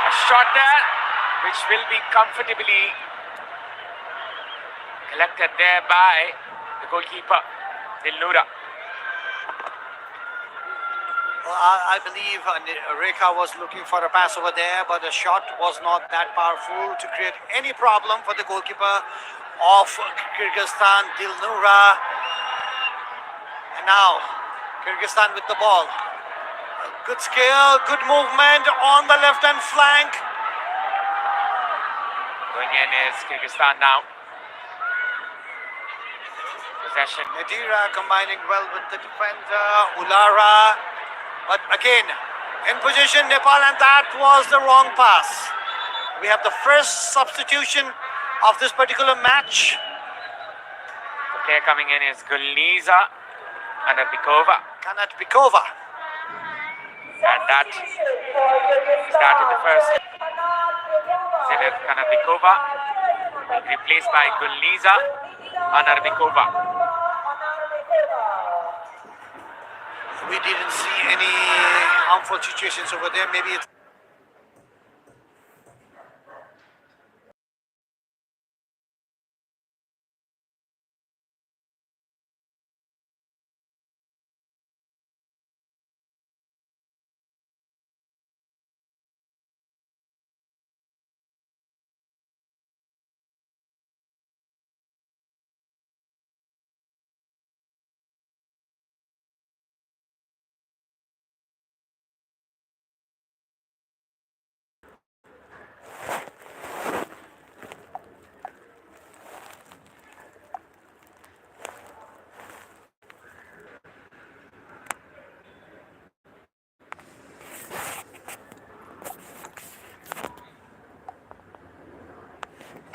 A shot there, which will be comfortably collected there by the goalkeeper, Dilnura. Well, I believe Rekha was looking for a pass over there, but the shot was not that powerful to create any problem for the goalkeeper of Kyrgyzstan, Dilnura. And now, Kyrgyzstan with the ball. Good skill, good movement on the left-hand flank. Going in is Kyrgyzstan now. Possession. Nadira combining well with the defender, Ulara. But again, in position, Nepal, and that was the wrong pass. We have the first substitution of this particular match. The player coming in is Gulniza Kanatbekova. Kanatbekova. And that started the first. Zenit Kanatbekova replaced by Gulniza Kanatbekova. We didn't see any harmful situations over there. Maybe it's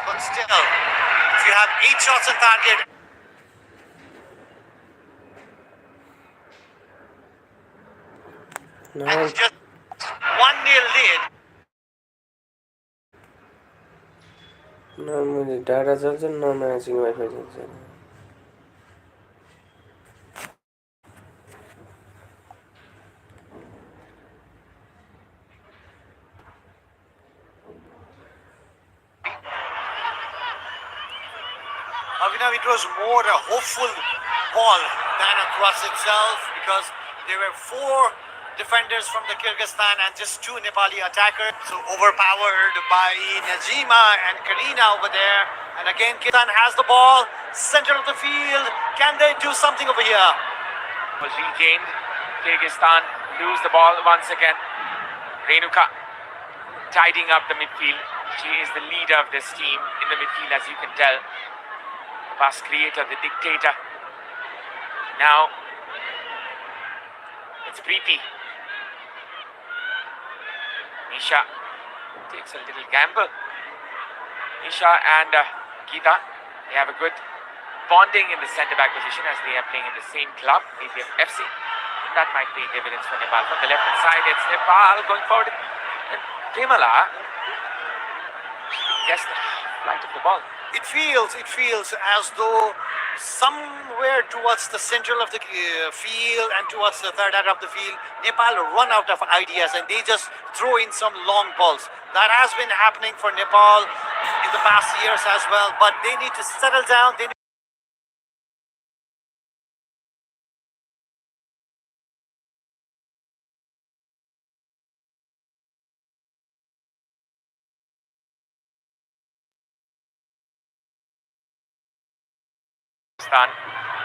but still, if you have 8 shots on target. No. And just 1-0 lead. No, मुझे data चल्छ न matching wifi चल्छ Abhinav, it was more a hopeful ball than a cross itself, because there were 4 defenders from the Kyrgyzstan and just 2 Nepali attackers. So overpowered by Najima and Karina over there. And again, Kyrgyzstan has the ball, center of the field. Can they do something over here? Was regained. Kyrgyzstan lose the ball once again. Renuka tidying up the midfield. She is the leader of this team in the midfield, as you can tell. The pass creator, the dictator. Now it's Preeti. Nisha takes a little gamble. Nisha and Geeta, they have a good bonding in the centre-back position as they are playing in the same club, APF FC. That might pay dividends for Nepal. From the left-hand side, it's Nepal going forward. And Pimala guessed the flight of the ball. It feels as though somewhere towards the central of the field and towards the third end of the field, Nepal run out of ideas and they just throw in some long balls. That has been happening for Nepal in the past years as well, but they need to settle down. They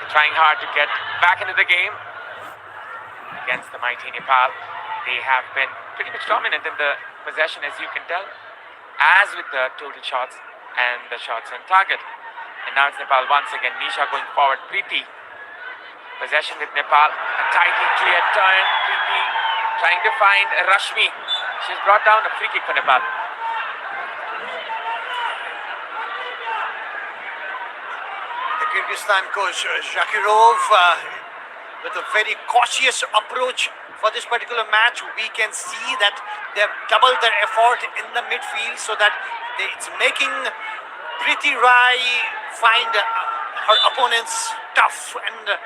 trying hard to get back into the game against the mighty Nepal. They have been pretty much dominant in the possession, as you can tell, as with the total shots and the shots on target. And now it's Nepal once again. Nisha going forward. Preeti. Possession with Nepal. A tightly cleared turn. Preeti trying to find Rashmi. She's brought down a free kick for Nepal. Kyrgyzstan coach Zakirov with a very cautious approach for this particular match. We can see that they've doubled their effort in the midfield so that it's making Preeti Rai find her opponents tough. And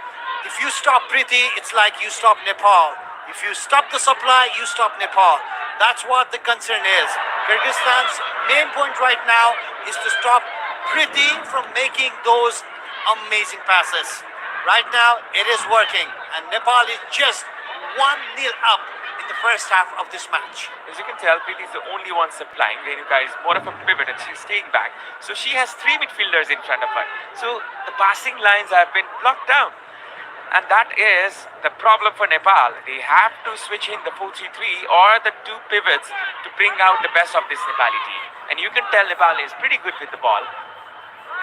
if you stop Preeti, it's like you stop Nepal. If you stop the supply, you stop Nepal. That's what the concern is. Kyrgyzstan's main point right now is to stop Priti from making those amazing passes. Right now, it is working, and Nepal is just 1-0 up in the first half of this match. As you can tell, Preeti is the only one supplying. Renuka is more of a pivot and she's staying back. So she has three midfielders in front of her. So the passing lines have been blocked down. And that is the problem for Nepal. They have to switch in the 4-3-3 or the two pivots to bring out the best of this Nepali team. And you can tell Nepal is pretty good with the ball.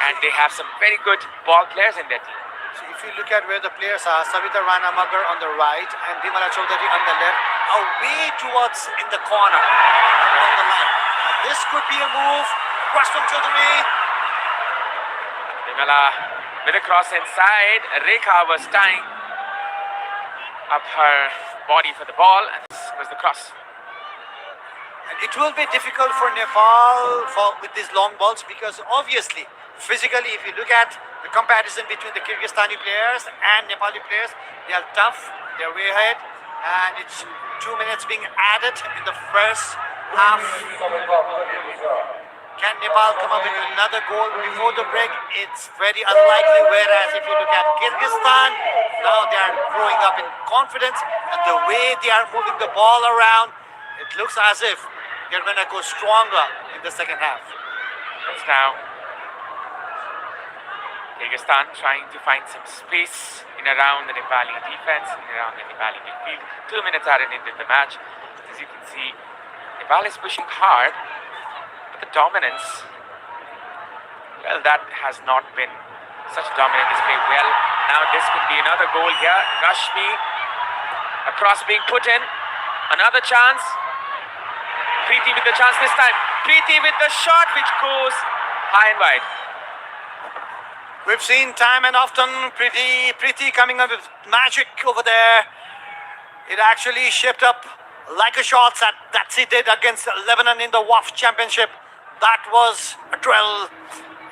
And they have some very good ball players in their team. So if you look at where the players are, Savitra Bhandari on the right and Bimala Chaudhary on the left, away towards in the corner on the line. This could be a move. Cross from Chaudhary. Bimala with a cross inside. Rekha was tying up her body for the ball, and this was the cross. And it will be difficult for Nepal with these long balls because obviously, physically, if you look at the comparison between the Kyrgyzstani players and Nepali players, they are tough, they're way ahead, and it's 2 minutes being added in the first half. Can Nepal come up with another goal before the break? It's very unlikely, whereas if you look at Kyrgyzstan, now they are growing up in confidence, and the way they are moving the ball around, it looks as if they're going to go stronger in the second half. It's now Kyrgyzstan trying to find some space in around the Nepali defense, in around the Nepali midfield. 2 minutes are into the match. As you can see, Nepal is pushing hard, but the dominance, well, that has not been such a dominant display. Well, now this could be another goal here. Rashmi, a cross being put in. Another chance. Preeti with the chance this time. Preeti with the shot which goes high and wide. We've seen time and often Preeti coming up with magic over there. It actually shaped up like a shot that she did against Lebanon in the WAF Championship. That was a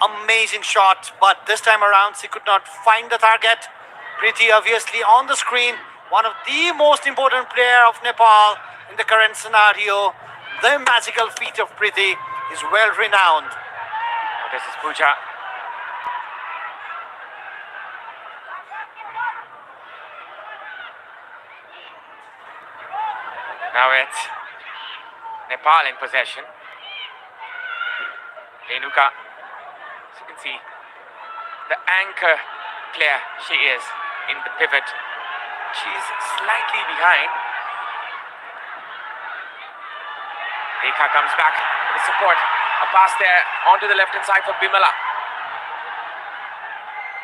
amazing shot, but this time around she could not find the target. Preeti obviously on the screen, one of the most important player of Nepal in the current scenario. The magical feat of Preeti is well renowned. This is Pooja. Now it's Nepal in possession. Renuka, as you can see, the anchor player she is in the pivot. She's slightly behind. Rekha comes back with support. A pass there onto the left hand side for Bimala.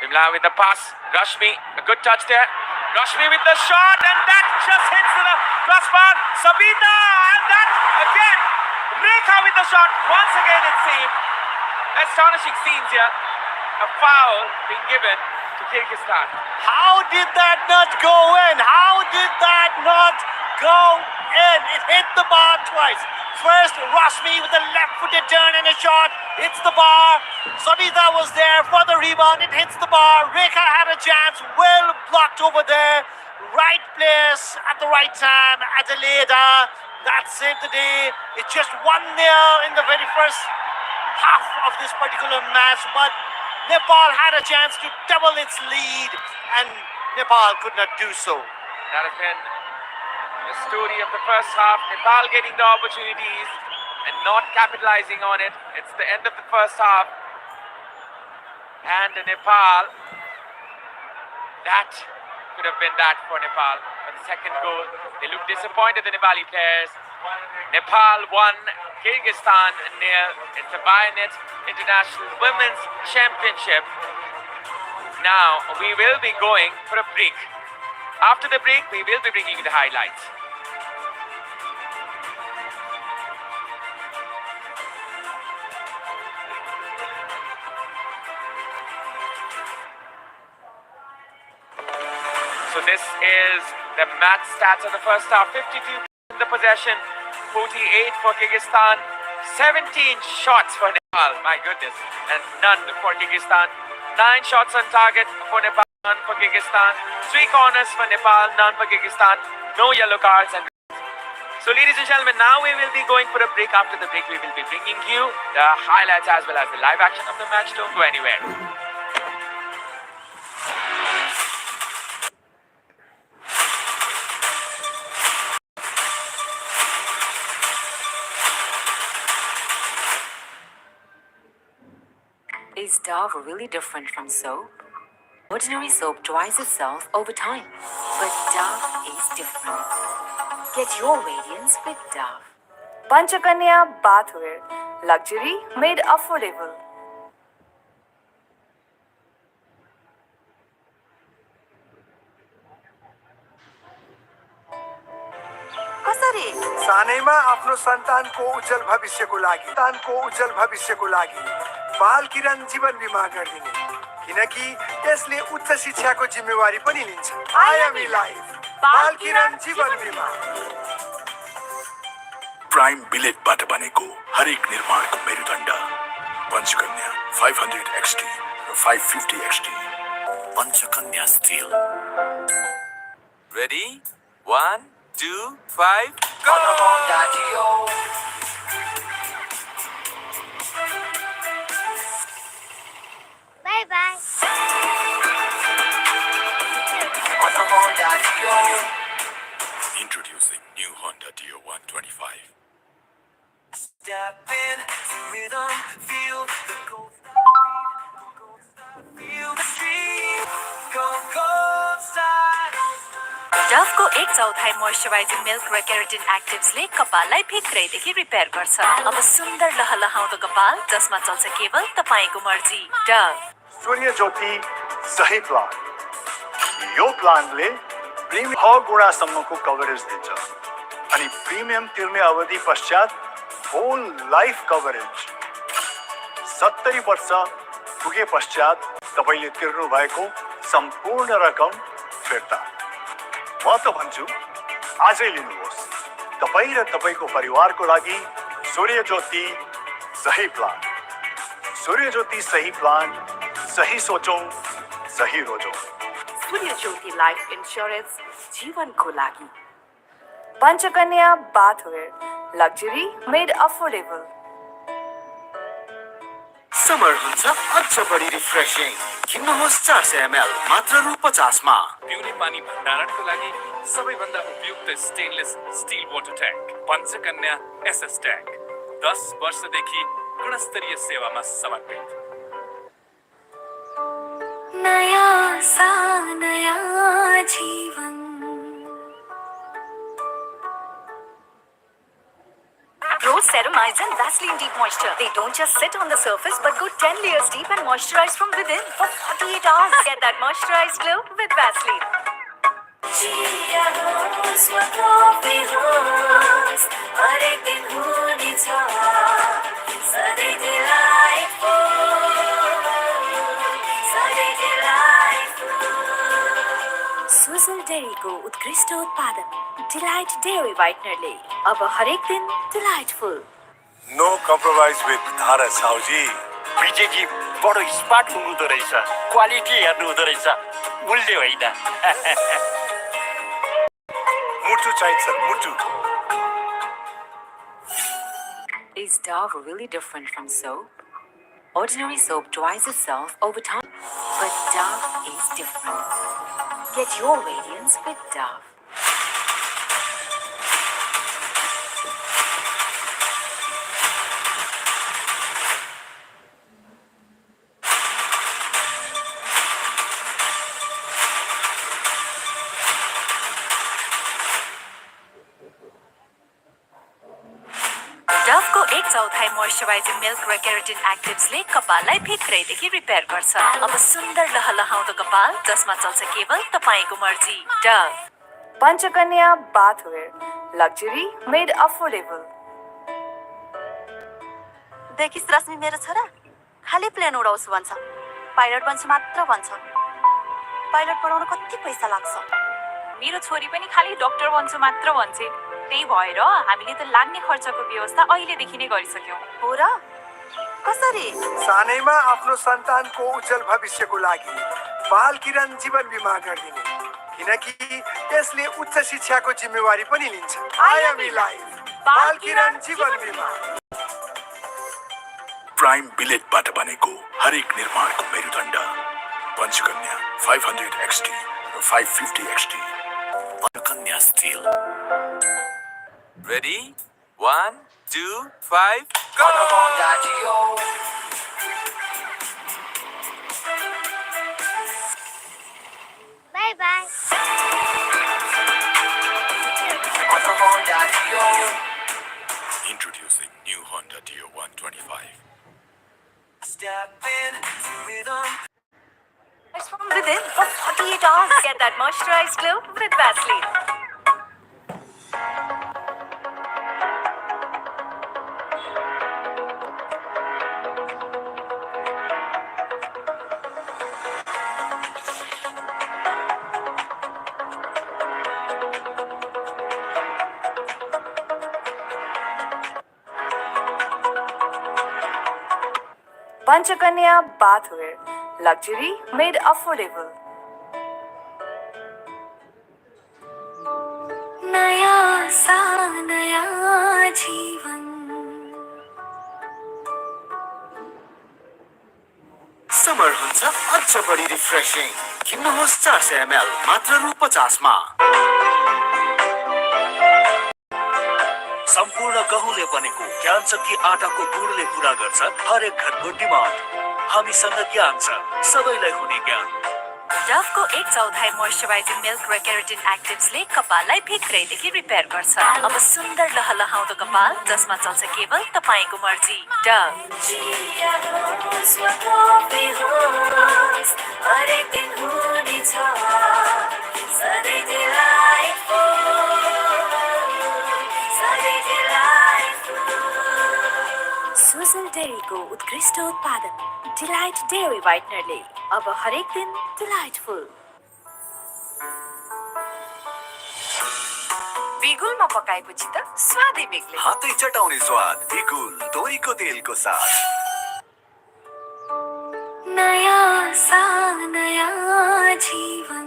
Bimala with the pass. Rashmi, a good touch there. Rashmi with the shot, and that just hits the crossbar. Savitra, and that again. Rekha with the shot. Once again it seemed. Astonishing scenes here. A foul being given to Kyrgyzstan. How did that not go in? How did that not go in? It hit the bar twice. First, Rashmi with a left-footed turn and a shot hits the bar. Savitra was there for the rebound. It hits the bar. Rekha had a chance. Well blocked over there. Right place at the right time. Adelaida. That saved the day. It's just 1-0 in the very first half of this particular match. But Nepal had a chance to double its lead, and Nepal could not do so. That has been the story of the first half. Nepal getting the opportunities and not capitalizing on it. It's the end of the first half. And Nepal, that could have been that for Nepal. For the second goal, they look disappointed, the Nepali players. Nepal 1, Kyrgyzstan 0. It's a vainet International Women's Championship. Now, we will be going for a break. After the break, we will be bringing you the highlights. So this is the match stats of the first half. 52 in the possession, 48 for Kyrgyzstan, 17 shots for Nepal, my goodness, and none for Kyrgyzstan. 9 shots on target for Nepal, none for Kyrgyzstan. 3 corners for Nepal, none for Kyrgyzstan. No yellow cards. And So ladies and gentlemen, now we will be going for a break. After the break, we will be bringing you the highlights as well as the live action of the match. Don't go anywhere. Is Dove really different from soap? Ordinary soap dries itself over time, but Dove is different. Get your radiance with Dove. Panchakanya bathwear, luxury made affordable. कसरी सानैमा आफ्नो सन्तानको उज्जवल भविष्यको लागि बाल किरण जीवन बिमा गरिदिने किनकि यसले उच्च शिक्षाको जिम्मेवारी पनि लिन्छ आइएमई लाइफ बाल किरण जीवन बिमा प्राइम बिलेटबाट बनेको हरेक निर्माणको मेरुदण्ड Panchakanya 500 XT raw 550 XT Panchakanya still Ready? 1, 2, 5, go! Bye bye. Introducing new Honda Dio 125. Step in, rhythm, feel the gold feel the street, go, go, style. Dove को 1/4 मोइस्चराइजिङ मिल्क र केराटिन एक्टिभ्सले कपाललाई भित्रैदेखि रिपेयर गर्छ। अब सुन्दर लहलहाउँदो कपाल जसमा चल्छ केवल तपाईको मर्जी। Dove सूर्य ज्योति सही प्लान यो प्लानले प्रिमियम 6 गुणासम्मको कभरेज दिन्छ अनि प्रिमियम तिर्ने अवधि पश्चात होल लाइफ कभरेज 70 वर्ष पुगे पश्चात तपाईले तिर्नु भएको सम्पूर्ण रकम फिर्ता म त भन्छु आजै लिनुहोस् तपाई र तपाईको परिवारको लागि सूर्य ज्योति सही प्लान सूर्य ज्योति सही प्लान सही सोचौं सही रोजौं सूर्य ज्योति लाइफ इन्स्योरेन्स जीवनको लागि Panchakanya bathware luxury made affordable समर हुन्छ अझ बढी रिफ्रेशिङ किन्नुहोस् 400 ml मात्र रु 50 मा पिउने पानी भण्डारणको लागि सबैभन्दा उपयुक्त stainless steel water tank Panchakanya SS tank 10 वर्षदेखि गुणस्तरीय सेवामा समर्पित नयाँ सा नयाँ जीवन Rose Ceramides and Vaseline Deep Moisture. They don't just sit on the surface but go 10 layers deep and moisturize from within for 48 hours. Get that moisturized glow with Vaseline. Sujal डेयरीको उत्कृष्ट उत्पादन डिलाइट डेयरी व्हाइटनरले अब हरेक दिन delightful no compromise with धारा साउजी विजयजी बडो smart हुनुहुँदो रहेछ quality हेर्नु हुँदो रहेछ मूल्य होइन मुटु चाहिन्छ मुटु Is Dove really different from soap? Ordinary soap dries itself over time, but Dove is different. Get your radiance with Dove. Dove को 1/4 मोइस्चराइजिङ मिल्क र केराटिन एक्टिभ्सले कपाललाई भित्रैदेखि रिपेयर गर्छ। अब सुन्दर लहलहाउँदो कपाल जसमा चल्छ केवल तपाईको मर्जी। Dove Panchakanya bathware luxury made affordable देखिस् रश्मि मेरो छोरा खाली प्लेन उडाउँछु भन्छ पाइलट बन्छु मात्र भन्छ पाइलट पढाउन कति पैसा लाग्छ मेरो छोरी पनि खाली डाक्टर बन्छु मात्र भन्छे त्यही भएर हामीले त लाग्ने खर्चको व्यवस्था अहिलेदेखि नै गरिसक्यौं हो र कसरी सानैमा आफ्नो सन्तानको उज्जवल भविष्यको लागि बाल किरण जीवन बिमा गरिदिने किनकि त्यसले उच्च शिक्षाको जिम्मेवारी पनि लिन्छ IME लाइफ बाल किरण जीवन बिमा प्राइम बिलेटबाट बनेको हरेक निर्माणको मेरुदण्ड Panchakanya 500 XT raw 550 XT Panchakanya still Ready? 1, 2, 5, go! Bye bye. Introducing new Honda Dio 125. Step in rhythm. From within for 48 hours. Get that moisturized glow with Vaseline. Panchakanya bathwear. Luxury made affordable. नया सा नया जीवन summer हुन्छ अझ बढी refreshing किन्नुहोस् 400 ml मात्र रु 50 मा सम्पूर्ण गहुँले बनेको ज्ञानशक्ति आटाको गुणले पूरा गर्छ हरेक घरको डिमान्ड हामीसँग ज्ञान छ सबैलाई हुने ज्ञान डभ को 1/4 मोइस्चराइजिङ मिल्क र केराटिन एक्टिभ्सले कपाललाई भित्रैदेखि रिपेयर गर्छ अब सुन्दर लहलहाउँदो कपाल जसमा चल्छ केवल तपाईको मर्जी डभ हरेक दिन हुनेछ सधैँ सुजल डेयरीको उत्कृष्ट उत्पादन डिलाइट डेयरी व्हाइटनरले अब हरेक दिन डिलाइटफुल बिगुलमा पकाएपछि त स्वादै बेग्लै हातै चटाउने स्वाद बिगुल तोरीको तेलको साथ नया सा नया जीवन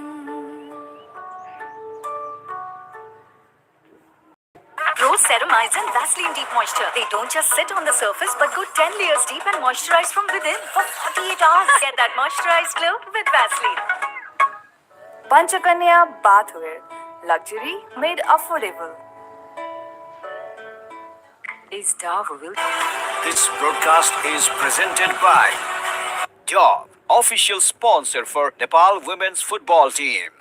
Rose Ceramides and Vaseline Deep Moisture. They don't just sit on the surface but go 10 layers deep and moisturize from within for 48 hours. Get that moisturized glow with Vaseline. Panchakanya bathwear. Luxury made affordable. Is Dove will This broadcast is presented by Dove, official sponsor for Nepal women's football team.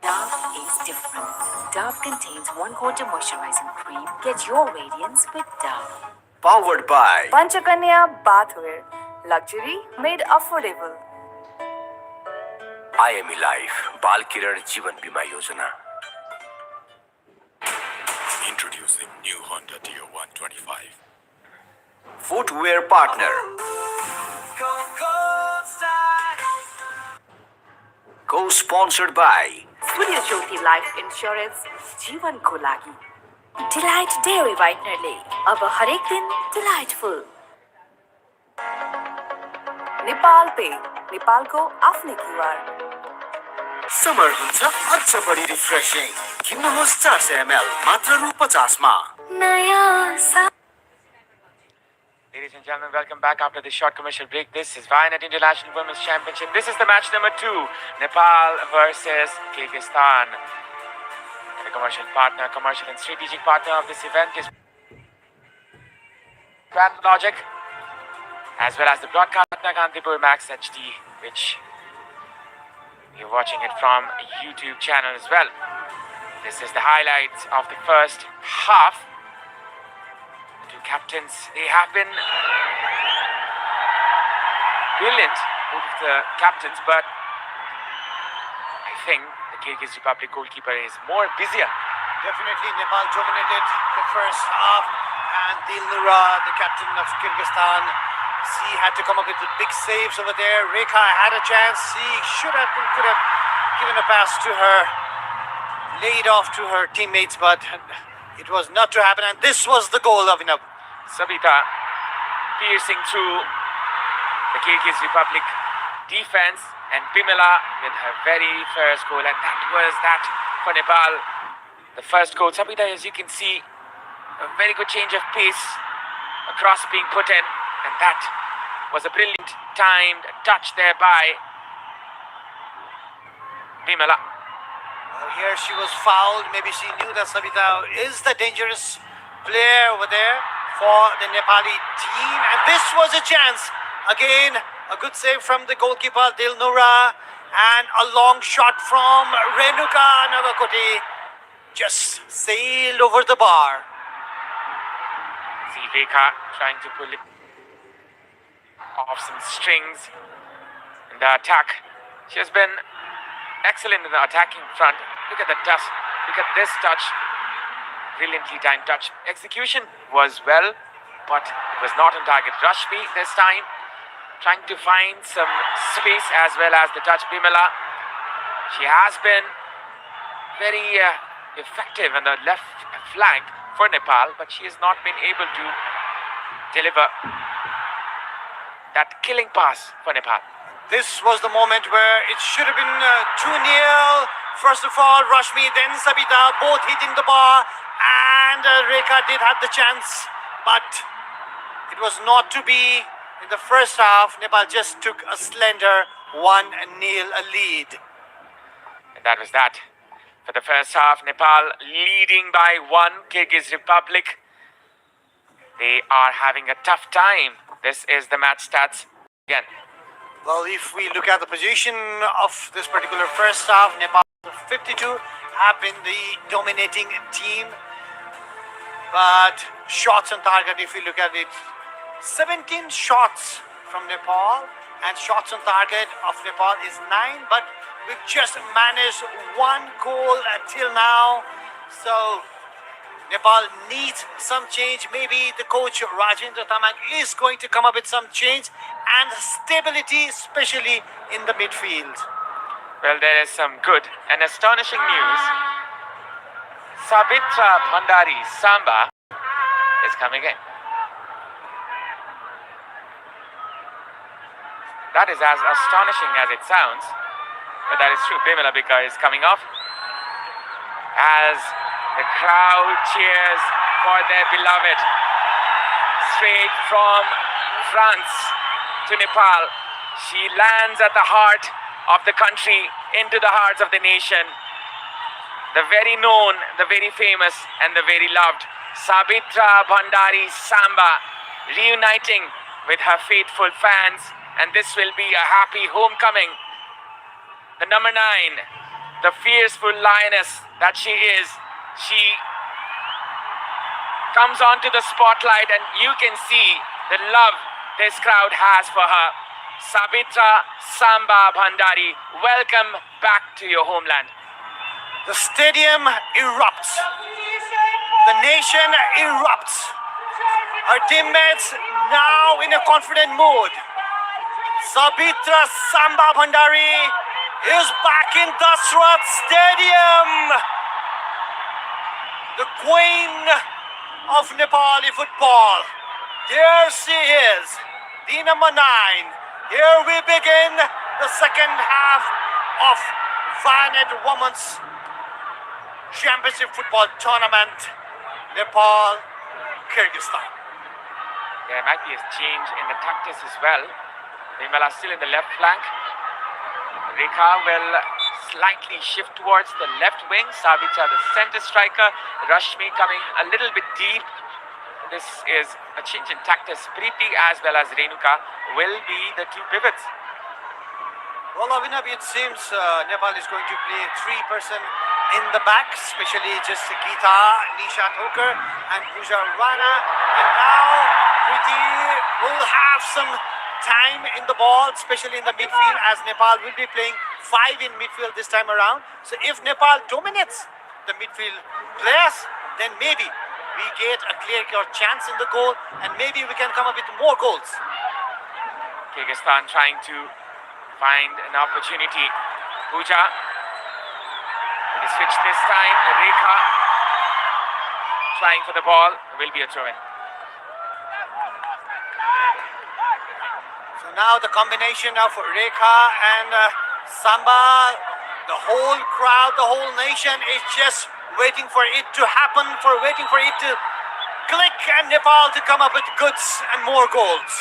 Dove is different. Dove contains 1/4 moisturizing cream. Get your radiance with Dove. Powered by Panchakanya bathwear. Luxury made affordable. IME Life बाल किरण जीवन बीमा योजना. Introducing new Honda Dio 125. footwear partner Go, go, side. co-sponsored by Surya Jyoti Life Insurance जीवन को लागि delight dairy व्हाइटनरले अब हरेक दिन डिलाइटफुल नेपाल पे नेपालको आफ्नै क्युआर समर हुन्छ अझ बढी रिफ्रेशिङ किन्नुहोस् 400 ml मात्र रु 50 मा नया सा Ladies and gentlemen, welcome back after this short commercial break. This is Vainet International Women's Championship. This is the match number 2, Nepal versus Kyrgyzstan. And the commercial and strategic partner of this event is Grand Logic, as well as the broadcast partner Kantipur Max HD, which you're watching it from a YouTube channel as well. This is the highlights of the first half. Two captains, they have been brilliant, both of the captains, but I think the Kyrgyz Republic goalkeeper is more busier. Definitely, Nepal dominated the first half, and Dilnura, the captain of Kyrgyzstan, she had to come up with the big saves over there. Rekha had a chance. She could have given a pass to her, laid off to her teammates, but it was not to happen, and this was the goal of Inab. Savitra piercing through the Kyrgyz Republic defense. And Bimala with her very first goal, and that was that for Nepal. The first goal, Savitra, as you can see, a very good change of pace, a cross being put in, and that was a brilliant timed touch there by Bimala. Well, here she was fouled. Maybe she knew that Savita is the dangerous player over there for the Nepali team. And this was a chance. Again, a good save from the goalkeeper, Dilnura. And a long shot from Renuka Nagakoti. Just sailed over the bar. See Rekha trying to pull it off some strings in the attack. She has been excellent in the attacking front. Look at the touch. Look at this touch. Brilliantly timed touch. Execution was well, but it was not on target. Rashmi this time trying to find some space as well as the touch. Bimala, she has been very effective on the left flank for Nepal, but she has not been able to deliver that killing pass for Nepal. This was the moment where it should have been 2-0. First of all, Rashmi, then Sabita, both hitting the bar. And Rekha did have the chance, but it was not to be. In the first half, Nepal just took a slender 1-0 lead. And that was that. For the first half, Nepal leading by 1, Kyrgyz Republic. They are having a tough time. This is the match stats again. Well, if we look at the position of this particular first half, Nepal 52 have been the dominating team. But shots on target, if you look at it, 17 shots from Nepal, and shots on target of Nepal is 9, but we've just managed 1 goal until now. So Nepal needs some change. Maybe the coach Rajendra Tamang is going to come up with some change and stability, especially in the midfield. Well, there is some good and astonishing news. Savitra Bhandari Samba is coming in. That is as astonishing as it sounds, but that is true. Bimala Bika is coming off as the crowd cheers for their beloved. Straight from France to Nepal, she lands at the heart of the country, into the hearts of the nation. The very known, the very famous, and the very loved Savitra Bhandari Samba reuniting with her faithful fans, and this will be a happy homecoming. The number 9, the fierceful lioness that she is, she comes onto the spotlight, and you can see the love this crowd has for her. Savitra Samba Bhandari, welcome back to your homeland. The stadium erupts. The nation erupts. Her teammates now in a confident mood. Savitra Samba Bhandari is back in Dasrat Stadium. The queen of Nepali football. There she is, the number 9. Here we begin the second half of Vainet Women's Championship Football Tournament, Nepal, Kyrgyzstan. There might be a change in the tactics as well. Bimala still in the left flank. Rekha will slightly shift towards the left wing. Savitra, the center striker. Rashmi coming a little bit deep. This is a change in tactics. Preeti as well as Renuka will be the 2 pivots. Well, Avinav, it seems Nepal is going to play 3-person in the back, especially just Geeta, Nisha Thakur, and Pooja Rana. And now Preeti will have some time in the ball, especially in the midfield, as Nepal will be playing 5 in midfield this time around. So if Nepal dominates the midfield players, then maybe we get a clear-cut chance in the goal, and maybe we can come up with more goals. Kyrgyzstan trying to find an opportunity. Pooja with a switch this time. Rekha trying for the ball. Will be a throw-in. So now the combination of Rekha and Samba, the whole crowd, the whole nation is just waiting for it to happen, waiting for it to click, and Nepal to come up with goods and more goals.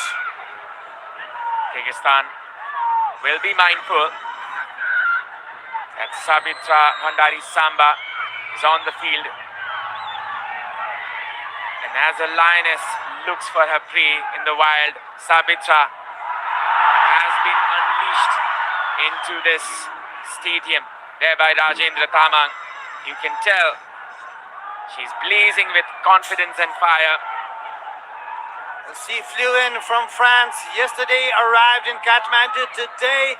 Kyrgyzstan will be mindful that Savitra Bhandari Samba is on the field. And as a lioness looks for her prey in the wild, Savitra has been unleashed into this stadium there by Rajendra Tamang. You can tell she's blazing with confidence and fire. She flew in from France yesterday, arrived in Kathmandu today,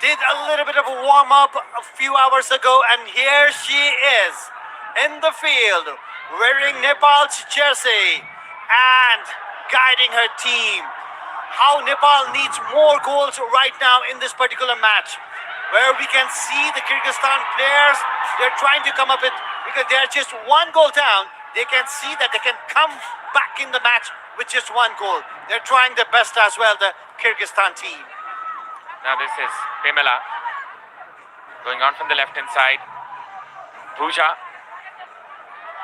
did a little bit of a warm-up a few hours ago, and here she is in the field wearing Nepal's jersey and guiding her team. How Nepal needs more goals right now in this particular match, where we can see the Kyrgyzstan players, they're trying to come up with, because they're just one goal down, they can see that they can come back in the match with just one goal. They're trying their best as well, the Kyrgyzstan team. Now this is Pimela going on from the left-hand side. Bhuja,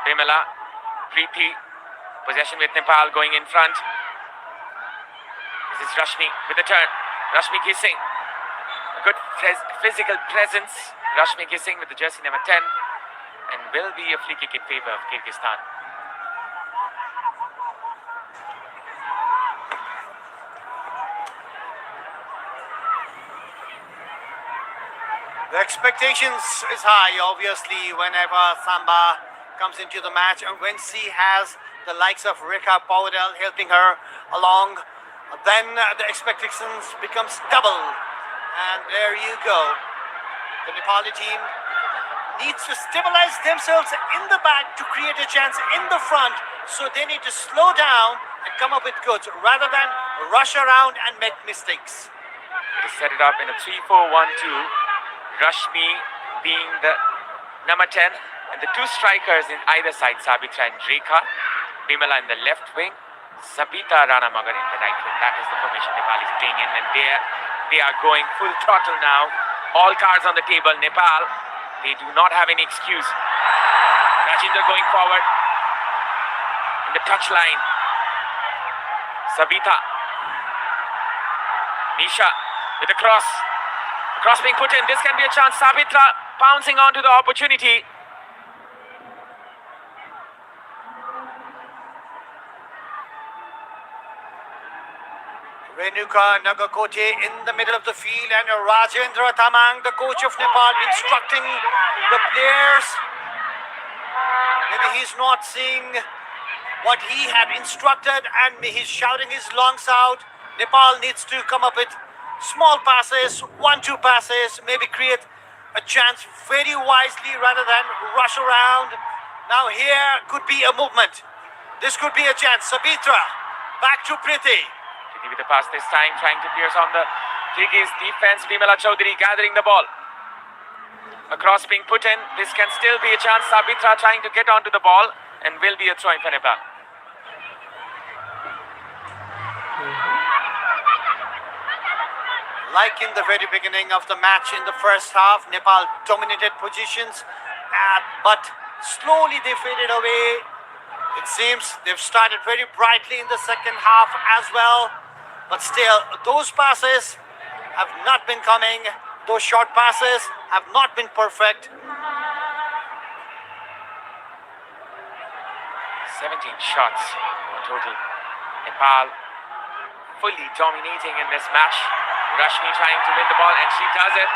Pimela, Preeti, possession with Nepal going in front. This is Rashmi with the turn. Rashmi kissing. A good physical presence. Rashmi kissing with the jersey number 10. And will be a free kick in favor of Kyrgyzstan. The expectations is high, obviously, whenever Samba comes into the match, and when she has the likes of Rekha Paudel helping her along, then the expectations becomes double. And there you go. The Nepali team needs to stabilize themselves in the back to create a chance in the front, so they need to slow down and come up with goods rather than rush around and make mistakes. They set it up in a 3-4-1-2. Rashmi being the number 10, and the two strikers in either side, Savitra and Rekha. Pimela in the left wing, Sabita Ranamagar in the right wing. That is the formation Nepal is playing in, and they are going full throttle now. All cards on the table. Nepal, they do not have any excuse. Rajendra going forward in the touch line. Sabita, Nisha with the cross. Cross being put in. This can be a chance. Savitra pouncing onto the opportunity. Renuka Nagakote in the middle of the field, and Rajendra Tamang, the coach of Nepal, instructing the players. Maybe he's not seeing what he had instructed, and he's shouting his lungs out. Nepal needs to come up with small passes, 1-2 passes, maybe create a chance very wisely rather than rush around. Now here could be a movement. This could be a chance. Savitra, back to Preeti. Preeti with the pass this time, trying to pierce on the Kyrgyz defense. Pimela Chaudhary gathering the ball. A cross being put in. This can still be a chance. Savitra trying to get onto the ball, and will be a throw in for Nepal. Like in the very beginning of the match in the first half, Nepal dominated positions, but slowly they faded away. It seems they've started very brightly in the second half as well, but still those passes have not been coming. Those short passes have not been perfect. 17 shots in total. Nepal fully dominating in this match. Rashmi trying to win the ball, and she does it.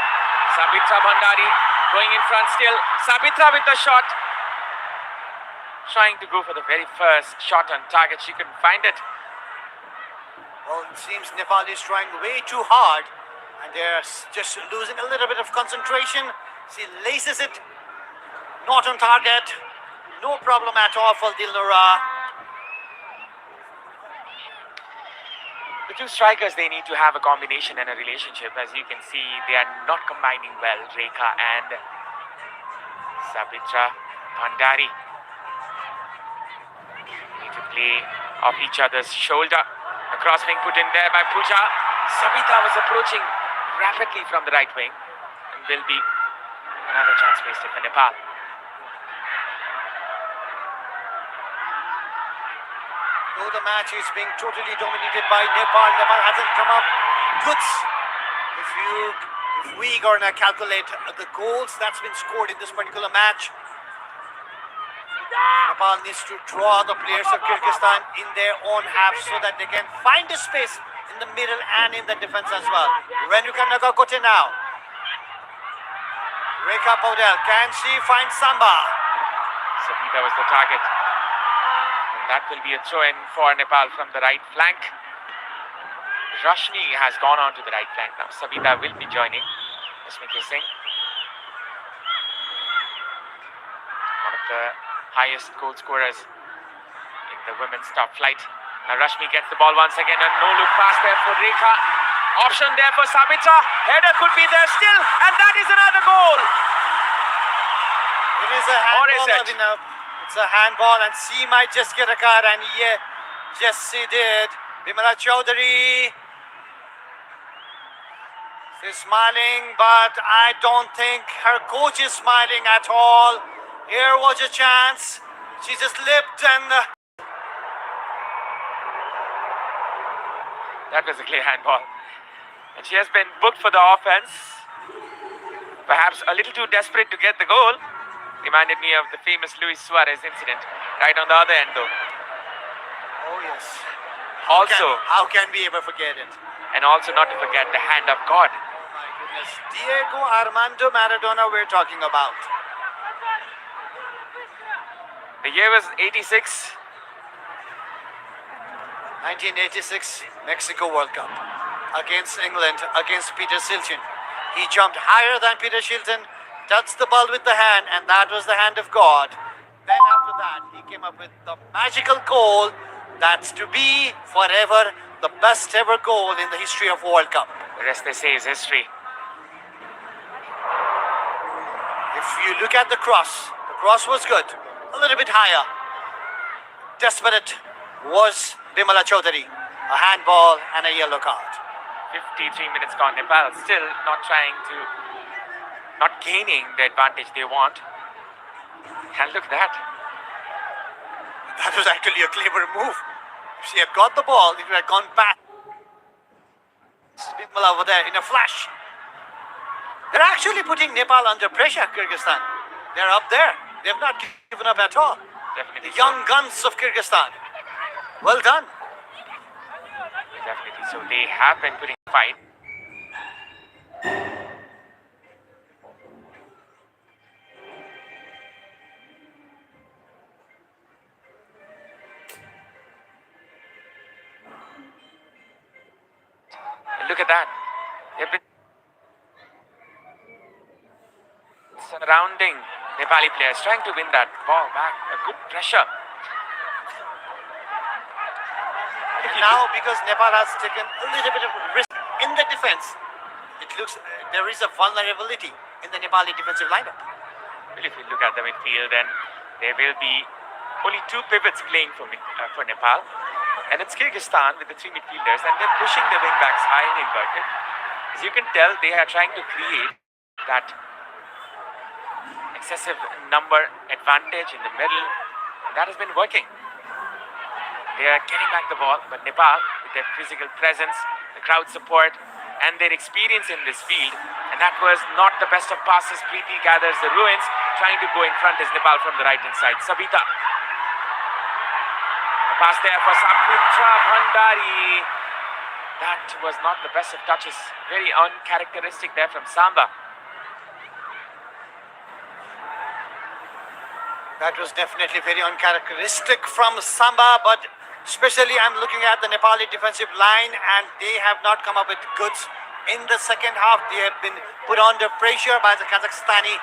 Savitra Bhandari going in front still. Savitra with the shot. Trying to go for the very first shot on target. She couldn't find it. Well, it seems Nepal is trying way too hard, and they're just losing a little bit of concentration. She laces it, not on target. No problem at all for Dilnura. The two strikers, they need to have a combination and a relationship. As you can see, they are not combining well, Rekha and Savitra Bhandari. Need to play off each other's shoulder. A cross being put in there by Pooja. Savitra was approaching rapidly from the right wing, and will be another chance wasted for Nepal. Though the match is being totally dominated by Nepal, Nepal hasn't come up goods. If we gonna calculate the goals that's been scored in this particular match, Nepal needs to draw the players of Kyrgyzstan in their own half so that they can find a space in the middle and in the defense as well. Renuka Nagakote now. Rekha Paudel, can she find Samba? Savitra was the target. And that will be a throw-in for Nepal from the right flank. Rashmi has gone on to the right flank now. Savitra will be joining. Smriti Singh. One of the highest goal scorers in the women's top flight. Now Rashmi gets the ball once again, and no look pass there for Rekha. Option there for Savitra. Header could be there still, and that is another goal. It is a Or is handball, it? Lavina. It's a handball, and she might just get a card, and yeah, yes, she did. Bimala Chaudhary. She's smiling, but I don't think her coach is smiling at all. Here was a chance. She just slipped, and That was a clear handball. And she has been booked for the offense. Perhaps a little too desperate to get the goal. Reminded me of the famous Luis Suarez incident. Right on the other end though. oh yes. Also, How can we ever forget it? and also not to forget the hand of God. Oh my goodness. Diego Armando Maradona we're talking about. The year was 86. 1986 Mexico World Cup against England, against Peter Shilton. He jumped higher than Peter Shilton, touched the ball with the hand, and that was the hand of God. Then after that, he came up with the magical goal that's to be forever the best ever goal in the history of World Cup. The rest they say is history. If you look at the cross was good, a little bit higher. Desperate was Bimala Chaudhary, a handball and a yellow card. 53 minutes gone. Nepal still not gaining the advantage they want. And look at that. That was actually a clever move. If she had got the ball, it would have gone back. Bimala over there in a flash. They're actually putting Nepal under pressure, Kyrgyzstan. They're up there. They've not given up at all. Definitely The young guns of Kyrgyzstan. Well done. Definitely. So they have been putting a fight. And look at that. They've been surrounding Nepali players, trying to win that ball back. A good pressure. Now, because Nepal has taken a little bit of risk in the defense, it looks there is a vulnerability in the Nepali defensive lineup. Well, if you look at the midfield, then there will be only two pivots playing for Nepal. And it's Kyrgyzstan with the three midfielders, and they're pushing the wing backs high and inverted. As you can tell, they are trying to create that excessive number advantage in the middle. And that has been working. They are getting back the ball, but Nepal, with their physical presence, the crowd support, and their experience in this field, and that was not the best of passes. Preeti gathers the ruins, trying to go in front is Nepal from the right-hand side. Savitra. A pass there for Savitra Bhandari. That was not the best of touches. Very uncharacteristic there from Samba. That was definitely very uncharacteristic from Samba, but especially I'm looking at the Nepali defensive line, and they have not come up with goods in the second half. They have been put under pressure by the Kazakhstani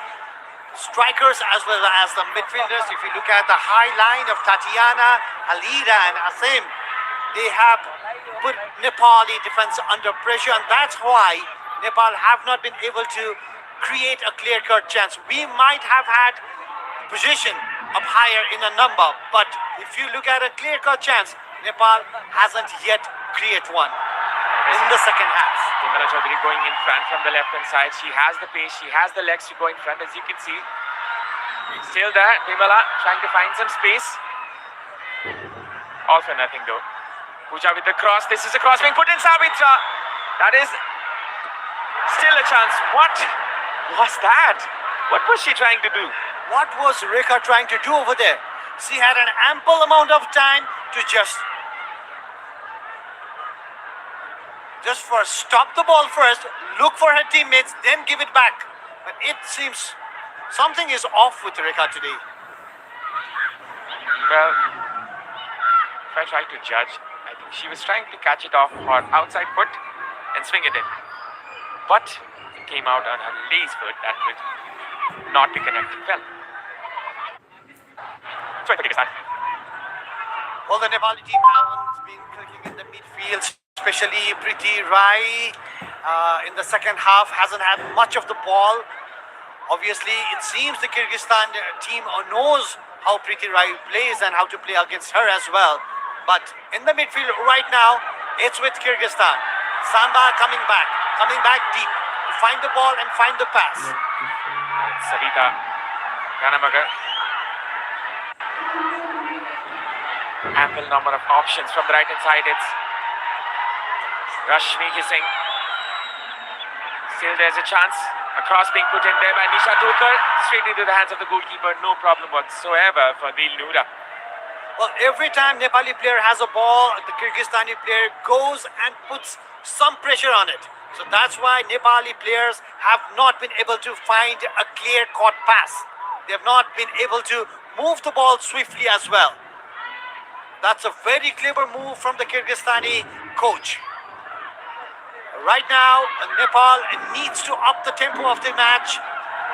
strikers as well as the midfielders. If you look at the high line of Tatiana, Halida and Asim, they have put Nepali defense under pressure, and that's why Nepal have not been able to create a clear-cut chance. We might have had position up higher in a number, but if you look at a clear-cut chance, Nepal hasn't yet created one in the second half. Timala Chaudhary going in front from the left-hand side. She has the pace, she has the legs to go in front, as you can see. Still there, Timala trying to find some space. All for nothing though. Pooja with the cross. This is a cross being put in. Savitra. That is still a chance. What was that? What was she trying to do? What was Rekha trying to do over there? She had an ample amount of time to just for stop the ball first, look for her teammates, then give it back. But it seems something is off with Rekha today. Well, if I try to judge, I think she was trying to catch it off her outside foot and swing it in. But it came out on her lace foot that would not be connected well. Sorry for Kyrgyzstan. Well, the Nepali team hasn't been clicking in the midfield, especially Preeti Rai in the second half hasn't had much of the ball. Obviously, it seems the Kyrgyzstan team knows how Preeti Rai plays and how to play against her as well. But in the midfield right now, it's with Kyrgyzstan. Samba coming back deep to find the ball and find the pass. Savita Ganamagar. Ample number of options from the right hand side. It's Rashmi Singh. Still there's a chance. A cross being put in there by Nisha Thokar. Straight into the hands of the goalkeeper. No problem whatsoever for Dil Noora. Well, every time Nepali player has a ball, the Kyrgyzstani player goes and puts some pressure on it. So that's why Nepali players have not been able to find a clear-cut pass. They have not been able to move the ball swiftly as well. That's a very clever move from the Kyrgyzstani coach. Right now, Nepal needs to up the tempo of the match,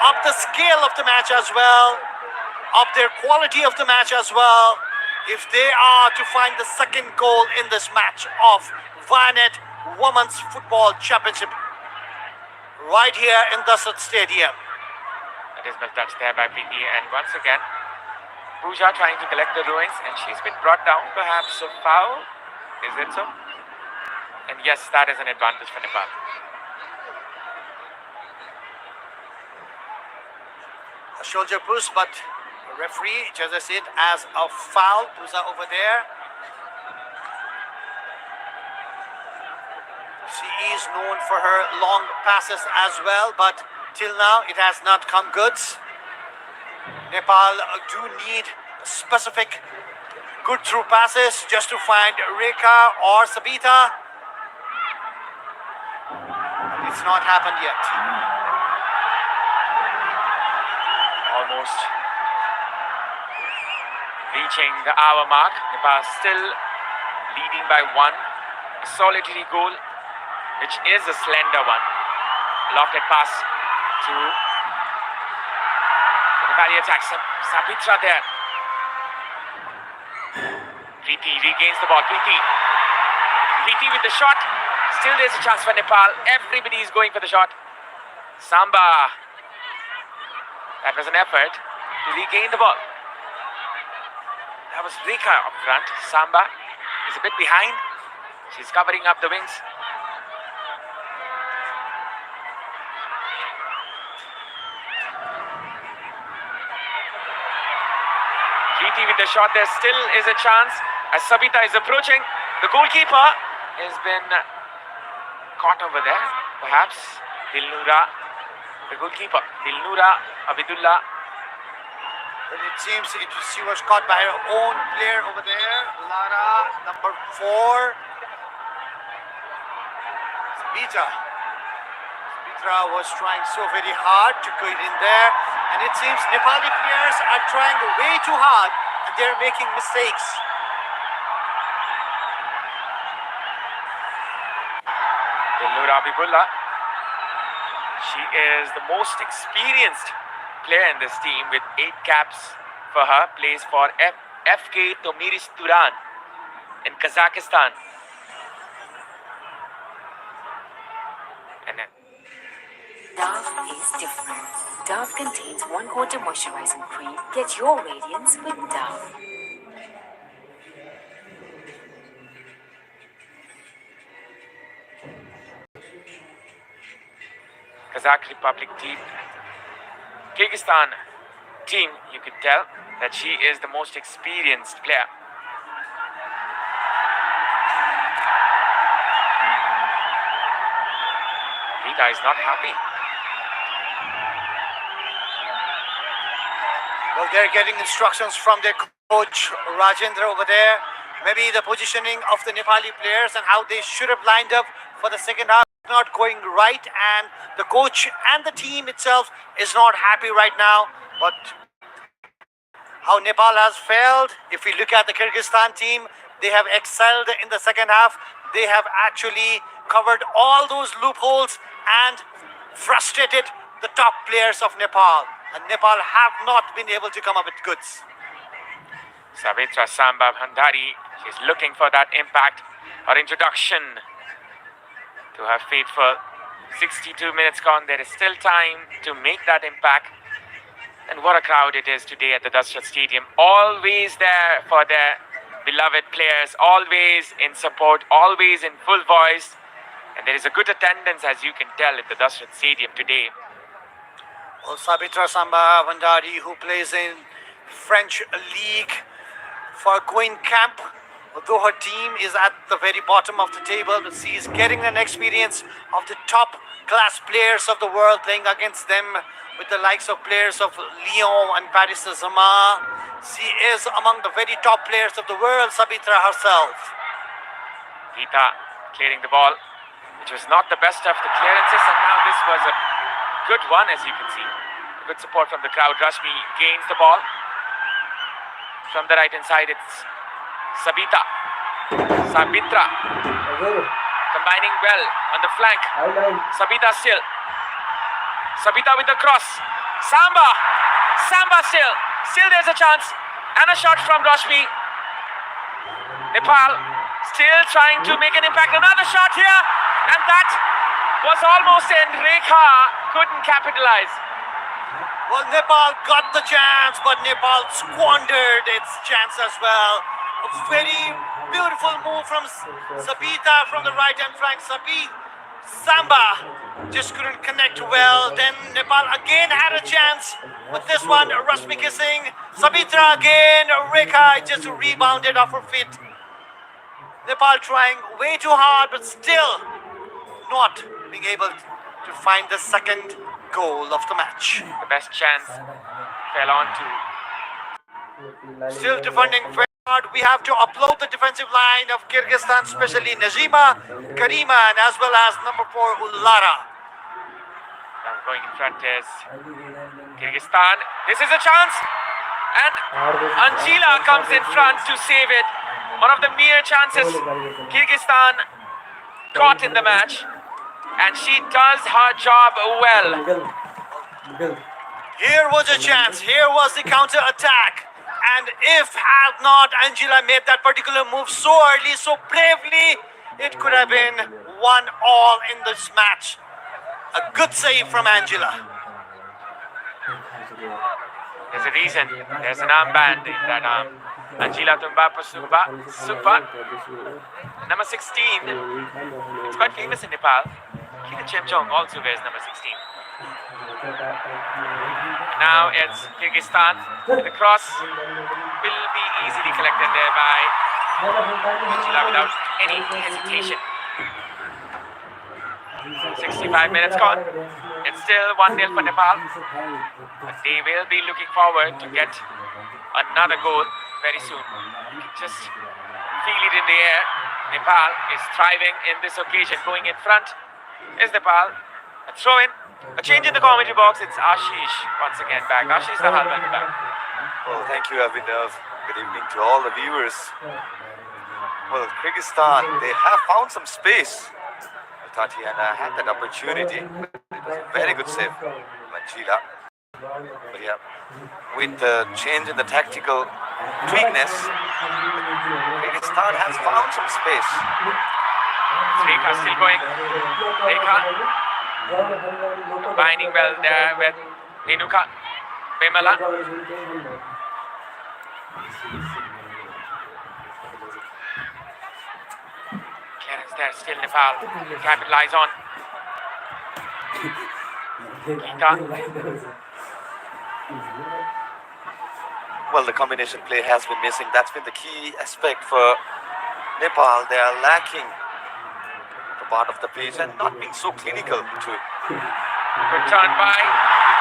up the scale of the match as well, up their quality of the match as well, if they are to find the second goal in this match of Vainet Women's Football Championship right here in Dasat Stadium. That is well touched there by Preeti, and once again Pooja trying to collect the ruins, and she's been brought down, perhaps a foul. Is it so? And yes, that is an advantage for Nepal. A shoulder push, but the referee judges it as a foul. Pooja over there. She is known for her long passes as well, but till now it has not come good. Nepal do need specific good through passes just to find Rekha or Savita. But it's not happened yet. Almost reaching the hour mark. Nepal still leading by one. A solitary goal, which is a slender one. Lofted pass to Nepali attacks him. Savitra there. Preeti regains the ball. Preeti with the shot. Still there's a chance for Nepal. Everybody is going for the shot. Samba. That was an effort to regain the ball. That was Rekha up front. Samba is a bit behind. She's covering up the wings. Preeti with the shot. There still is a chance as Savita is approaching. The goalkeeper has been caught over there. Perhaps Dil Noora, the goalkeeper, Dil Noora Abidullah. But it seems she was caught by her own player over there. Lara, number 4. Savitra was trying so very hard to go in there. And it seems Nepali players are trying way too hard and they're making mistakes. Dil Noora Abidullah. She is the most experienced player in this team with 8 caps for her. Plays for FK Tomiris Turan in Kazakhstan. And then Dove is different. Dove contains 1/4 moisturizing cream. Get your radiance with Dove. Kazakh Republic team. Kyrgyzstan team, you could tell that she is the most experienced player. Rita is not happy. Well, they're getting instructions from their coach Rajendra over there. Maybe the positioning of the Nepali players and how they should have lined up for the second half is not going right, and the coach and the team itself is not happy right now. But how Nepal has failed, if we look at the Kyrgyzstan team, they have excelled in the second half. They have actually covered all those loopholes and frustrated the top players of Nepal. And Nepal have not been able to come up with goods. Savitra Bhandari, she's looking for that impact or introduction to her faithful. 62 minutes gone, there is still time to make that impact. And what a crowd it is today at the Dasrat Stadium. Always there for their beloved players, always in support, always in full voice. And there is a good attendance, as you can tell, at the Dasrat Stadium today. Well, Savitra Bhandari, who plays in French League for Going Camp, although her team is at the very bottom of the table, but she is getting an experience of the top class players of the world, playing against them with the likes of players of Lyon and Paris Saint-Germain. She is among the very top players of the world, Savitra herself. Rita clearing the ball, which was not the best of the clearances, and now this was a good one, as you can see. Good support from the crowd. Rashmi gains the ball. From the right hand side, it's Savitra combining well on the flank. Savita still. Savita with the cross. Samba still. Still there's a chance. And a shot from Rashmi. Nepal still trying to make an impact. Another shot here. And that was almost in. Rekha couldn't capitalize. Well, Nepal got the chance, but Nepal squandered its chance as well. A very beautiful move from Savita from the right-hand flank. Samba just couldn't connect well. Then Nepal again had a chance. But this one, Rashmi kissing. Savitra again. Rekha just rebounded off her feet. Nepal trying way too hard, but still not being able to find the second goal of the match. The best chance fell on to. Still defending very hard. We have to upload the defensive line of Kyrgyzstan, especially Najima, Karima, and as well as number 4, Ullara. Now going in front is Kyrgyzstan. This is a chance. And Anjila comes in front to save it. One of the mere chances Kyrgyzstan got in the match. And she does her job well. Here was a chance. Here was the counter attack. And if had not Angela made that particular move so early, so bravely, it could have been 1-1 in this match. A good save from Angela. There's a reason. There's an armband in that arm. Angela Tumba Super. Number 16. It's quite famous in Nepal. Kina Chemchong also wears number 16. Now it's Kyrgyzstan. The cross will be easily collected there by Angela without any hesitation. 65 minutes gone. It's still 1-0 for Nepal. But they will be looking forward to get another goal very soon. You can just feel it in the air. Nepal is thriving in this occasion. Going in front is Nepal. A throw in. A change in the commentary box. It's Ashish once again back. Ashish the Halman back. Well, thank you, Abhinav. Good evening to all the viewers. Well, Kyrgyzstan, they have found some space. Tatiana had that opportunity. It was a very good save from Manjila. But yeah, with the change in the tactical tweakness, Kyrgyzstan has found some space. Rekha still going. Rekha combining well there with Renuka. Bimala. Clearance there, still Nepal. Capitalize on. Well, the combination play has been missing. That's been the key aspect for Nepal. They are lacking the part of the pitch and not being so clinical too. Good turn by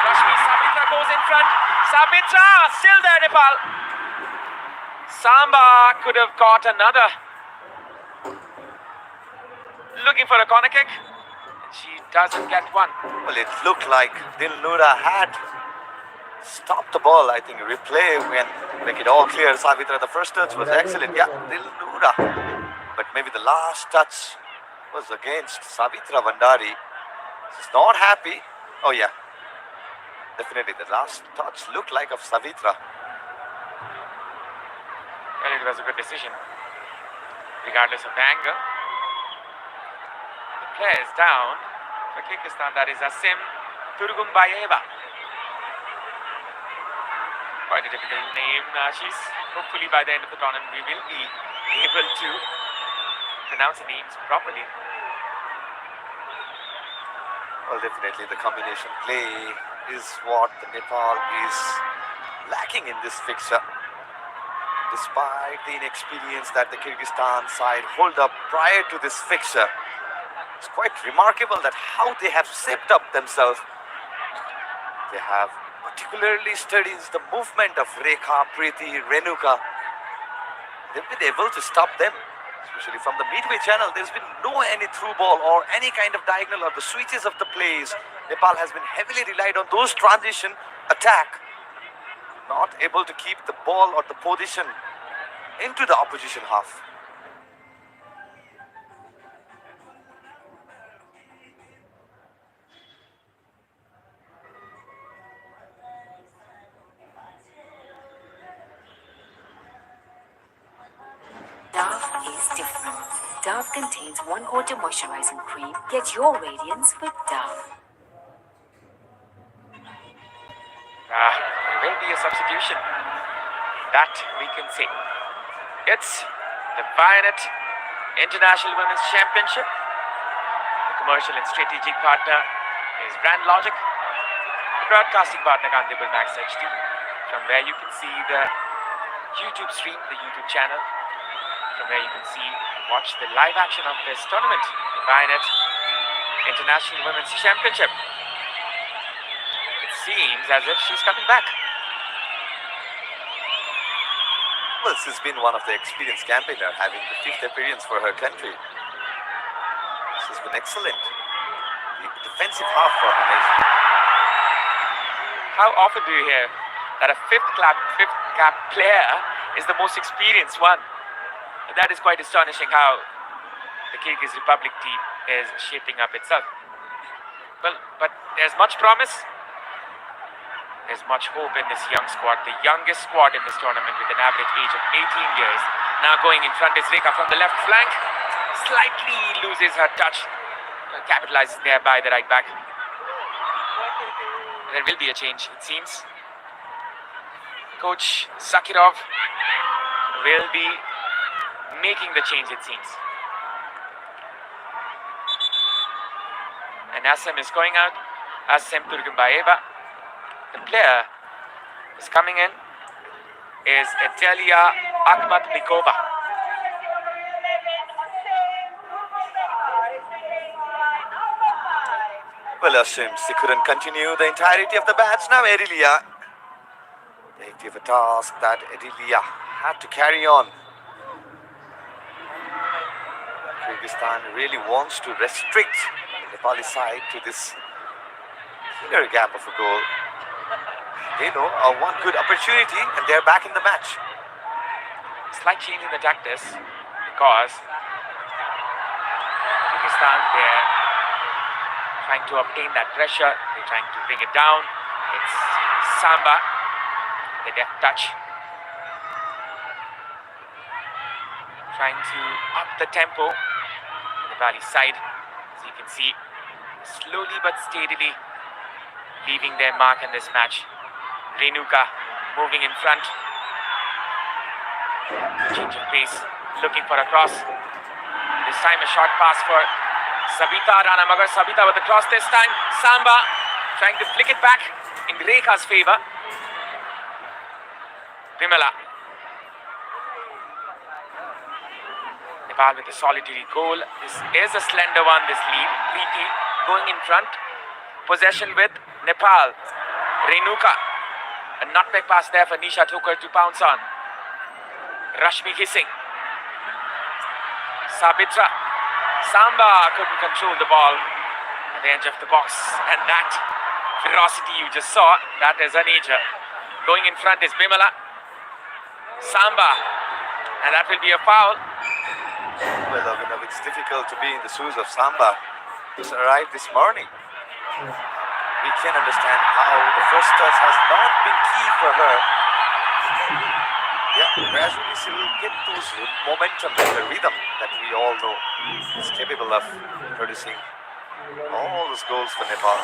Rashmi. Savitra goes in front. Savitra still there, Nepal. Samba could have got another. Looking for a corner kick. She doesn't get one. Well, it looked like Dilnura had stopped the ball. I think replay can make it all clear. Savitra, the first touch was excellent. Yeah, Dilnura. But maybe the last touch was against Savitra Bhandari. She's not happy. Oh yeah, definitely the last touch looked like of Savitra. Well, it was a good decision, regardless of the angle. The player is down for Kyrgyzstan. That is Asim Turgumbayeva. Quite a difficult name, Ashish. Hopefully by the end of the tournament we will be able to pronounce the names properly. Well, definitely the combination play is what the Nepal is lacking in this fixture. Despite the inexperience that the Kyrgyzstan side hold up prior to this fixture, it's quite remarkable that how they have stepped up themselves. They have particularly studied the movement of Rekha, Preeti, Renuka. They've been able to stop them. Especially from the midway channel, there's been no any through ball or any kind of diagonal or the switches of the plays. Nepal has been heavily relied on those transition attack, not able to keep the ball or the position into the opposition half. Dove is different. Dove contains 1/4 moisturizing cream. Get your radiance with Dove. There will be a substitution. That we can say. It's the vainet International Women's Championship. The commercial and strategic partner is Brand Logic. The broadcasting partner Kandibal Max HD. From where you can see the YouTube stream, the YouTube channel. From where you can see, watch the live action of this tournament, the vainet International Women's Championship. It seems as if she's coming back. Well, this has been one of the experienced campaigner having the 5th appearance for her country. This has been excellent. The defensive half for her nation. How often do you hear that a fifth cap player is the most experienced one? That is quite astonishing how the Kyrgyz Republic team is shaping up itself. Well, but there's much promise. There's much hope in this young squad, the youngest squad in this tournament with an average age of 18 years. Now going in front is Rekha from the left flank. Slightly loses her touch. Capitalizes there by the right back. There will be a change, it seems. Coach Sakirov will be making the change, it seems. And Asim is going out. Asim Turgumbayeva. The player is coming in is Etelia Akhmatlikova. Well, Asims, they couldn't continue the entirety of the match. Now Edilia, they gave a task that Edilia had to carry on. Kyrgyzstan really wants to restrict the Nepali side to this clear gap of a goal. They know one good opportunity and they're back in the match. Slight change in the tactics because Kyrgyzstan, they're trying to obtain that pressure. They're trying to bring it down. It's Samba, the deft touch. Trying to up the tempo on the Nepali side. As you can see, slowly but steadily leaving their mark in this match. Renuka moving in front. Change of pace, looking for a cross. This time a short pass for Savita Rana Magar. Savita with the cross this time. Samba trying to flick it back in Rekha's favor. Bimala. Nepal with a solitary goal. This is a slender one, this lead. Preeti going in front. Possession with Nepal. Renuka. A nutmeg pass there for Nisha Thukar to pounce on. Rashmi hissing. Savitra. Samba couldn't control the ball at the edge of the box. And that ferocity you just saw, that is a nature. Going in front is Bimala. Samba. And that will be a foul. Well, Abhinav, it's difficult to be in the shoes of Samba. He's arrived this morning. We can understand how the first touch has not been key for her. Yeah, gradually she will get those momentum and the rhythm that we all know is capable of producing all those goals for Nepal.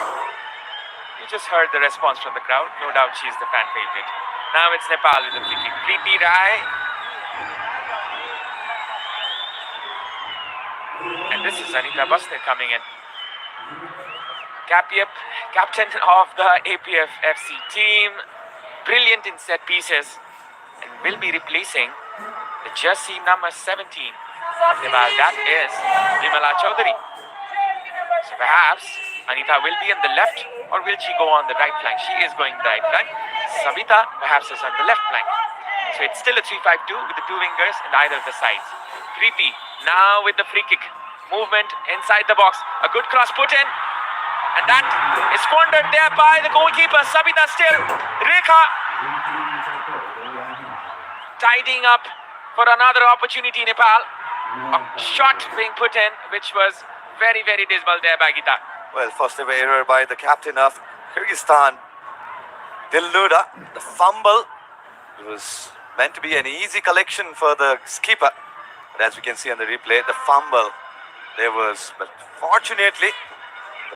You just heard the response from the crowd. No doubt she's the fan favorite. Now it's Nepal with the free kick. Preeti Rai. And this is Anita Basne coming in. Captain of the APF FC team. Brilliant in set pieces. And will be replacing the jersey number 17. That is Vimala Chaudhary. So perhaps Anita will be on the left, or will she go on the right flank? She is going the right flank. Savita perhaps is on the left flank. So it's still a 3-5-2 with the two wingers on either of the sides. Preeti now with the free kick. Movement inside the box. A good cross put in. And that is squandered there by the goalkeeper. Savita still. Rekha tidying up for another opportunity, Nepal. A shot being put in, which was very, very dismal there by Gita. Well, first ever error by the captain of Kyrgyzstan, Dilnuda. The fumble. It was meant to be an easy collection for the skipper. But as we can see on the replay, the fumble there was, but fortunately